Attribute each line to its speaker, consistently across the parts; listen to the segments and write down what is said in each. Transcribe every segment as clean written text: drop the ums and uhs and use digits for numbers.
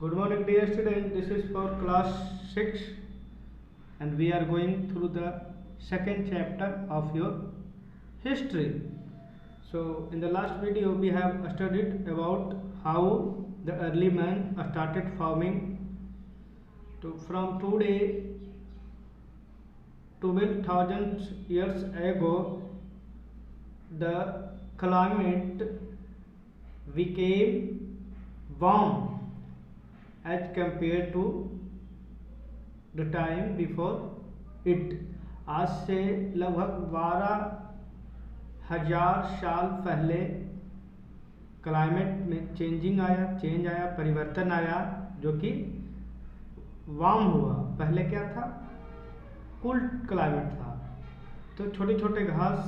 Speaker 1: Good morning dear students, this is for class 6 and we are going through the second chapter of your history. So in the last video we have studied about how the early man started farming. From today 12,000 years ago the climate became warm as compared to the time before it. आज से लगभग 12,000 साल पहले climate में change आया, परिवर्तन आया, जो कि वार्म हुआ। पहले क्या था? कूल क्लाइमेट था, तो छोटे छोटे घास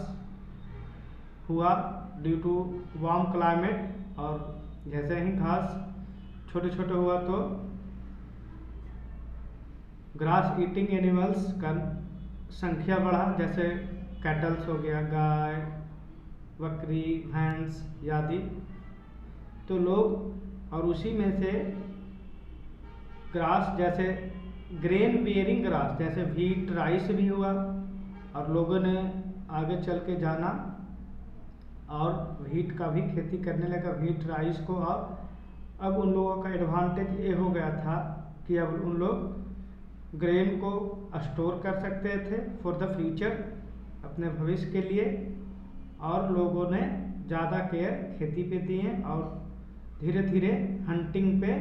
Speaker 1: हुआ ड्यू टू वार्म क्लाइमेट, और जैसे ही घास छोटे छोटे हुआ तो ग्रास ईटिंग एनिमल्स का संख्या बढ़ा, जैसे कैटल्स हो गया, गाय, बकरी, भैंस आदि। तो लोग, और उसी में से ग्रास जैसे ग्रेन बियरिंग ग्रास जैसे व्हीट, राइस भी हुआ, और लोगों ने आगे चल के जाना और व्हीट का भी खेती करने लगा, व्हीट, राइस को। और अब उन लोगों का एडवांटेज ये हो गया था कि अब उन लोग ग्रेन को स्टोर कर सकते थे फॉर द फ्यूचर, अपने भविष्य के लिए, और लोगों ने ज़्यादा केयर खेती पे दिए, और धीरे धीरे हंटिंग पे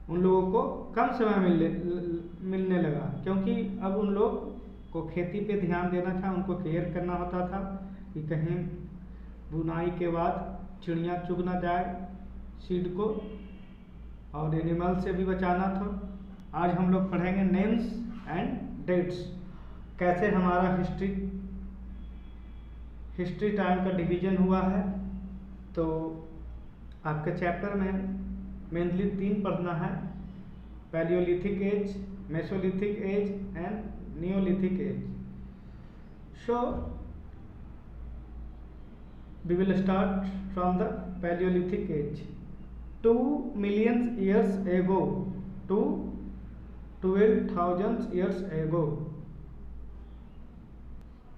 Speaker 1: उन लोगों को कम समय मिलने लगा, क्योंकि अब उन लोग को खेती पे ध्यान देना था, उनको केयर करना होता था कि कहीं बुनाई के बाद चिड़िया चुग ना जाए सीड को, और एनिमल से भी बचाना था। आज हम लोग पढ़ेंगे नेम्स एंड डेट्स, कैसे हमारा हिस्ट्री टाइम का डिवीजन हुआ है। तो आपके चैप्टर में मेनली 3 पढ़ना है: palaeolithic age, mesolithic age and neolithic age. So we will start from the Paleolithic age. 2 million years ago to 12,000 years ago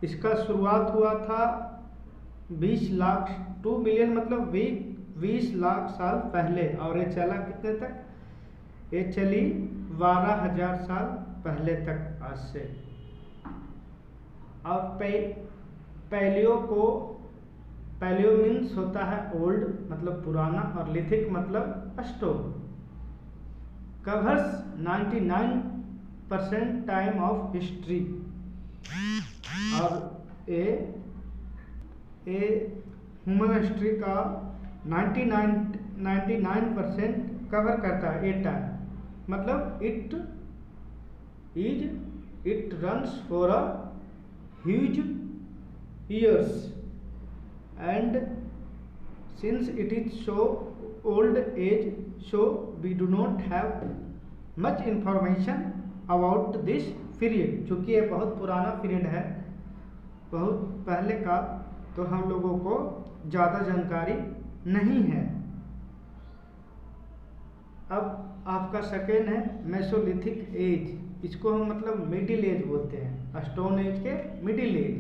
Speaker 1: इसका शुरुआत हुआ था 20 लाख, 2 मिलियन मतलब 20 लाख साल पहले, और ये चला कितने तक? ये चली 12,000 साल पहले तक आज से। और पैलियो मीन्स होता है ओल्ड मतलब पुराना, और लिथिक मतलब stone. Covers 99% time of history, और ये ह्यूमन हिस्ट्री का 99% कवर करता है। ये टाइम मतलब it runs for a huge years, and since it is so old age, so we do not have much information about this period. चूँकि ये बहुत पुराना पीरियड है, बहुत पहले का, तो हम लोगों को ज़्यादा जानकारी नहीं है। अब आपका सेकेंड है मेसोलिथिक एज। इसको हम मतलब मिडिल एज बोलते हैं, स्टोन एज के middle age.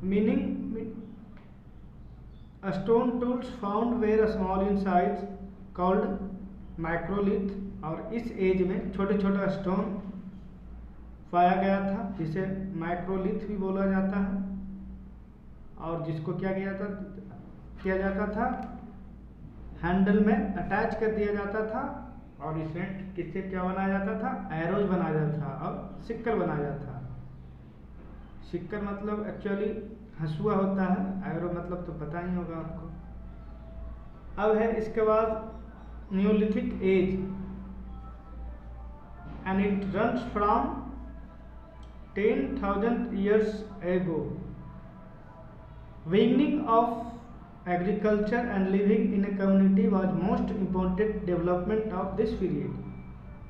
Speaker 1: Meaning stone tools found were small in size called microlith, और इस एज में छोटे छोटे स्टोन पाया गया था जिसे माइक्रोलिथ भी बोला जाता है, और जिसको क्या किया जाता था हैंडल में अटैच कर दिया जाता था, और इसमें किससे क्या बनाया जाता था? एरोज बनाया जाता था और सिक्कल बनाया जाता था। सिक्कर मतलब एक्चुअली हंसुआ होता है, एरो मतलब तो पता ही होगा आपको। अब है इसके बाद neolithic age, and it runs from 10,000 years ago. Beginning of agriculture and living in a community was most important development of this period.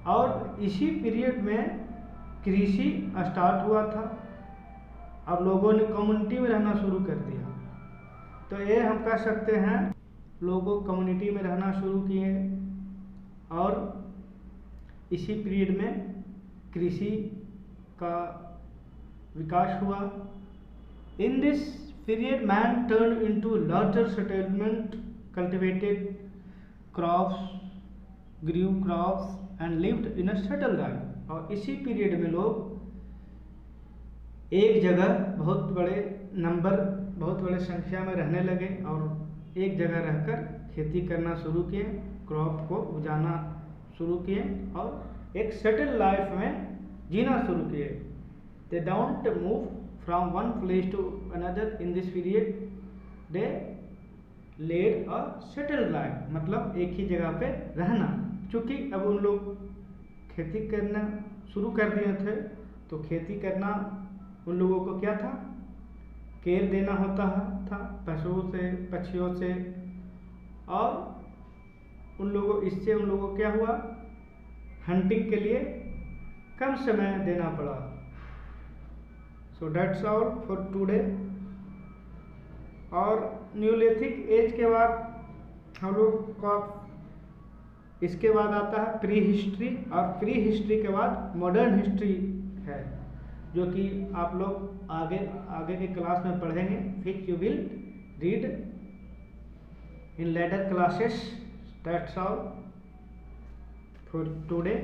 Speaker 1: और इसी पीरियड में कृषि स्टार्ट हुआ था, अब लोगों ने कम्युनिटी में रहना शुरू कर दिया। तो ये हम कह सकते हैं लोगों कम्युनिटी में रहना शुरू किए और इसी पीरियड में कृषि का विकास हुआ। In this period man turn into larger settlement, cultivated crops, grew crops and lived in a settle life. और इसी पीरियड में लोग एक जगह बहुत बड़े संख्या में रहने लगे और एक जगह रहकर खेती करना शुरू किए, क्रॉप को उगाना शुरू किए और एक सेटल लाइफ में जीना शुरू किए। They don't move from one place to another in this period, they led a settle life, मतलब एक ही जगह पे रहना। चूँकि अब उन लोग खेती करना शुरू कर दिए थे तो खेती करना उन लोगों को क्या था, केयर देना होता था पशुओं से, पक्षियों से, और उन लोगों को क्या हुआ, हंटिंग के लिए कम समय देना पड़ा। So that's all for today. और न्यूलिथिक एज के बाद हम लोग का इसके बाद आता है प्री हिस्ट्री, और प्री हिस्ट्री के बाद मॉडर्न हिस्ट्री है, जो कि आप लोग आगे के क्लास में पढ़ेंगे, which you will read in later classes. That's all for today.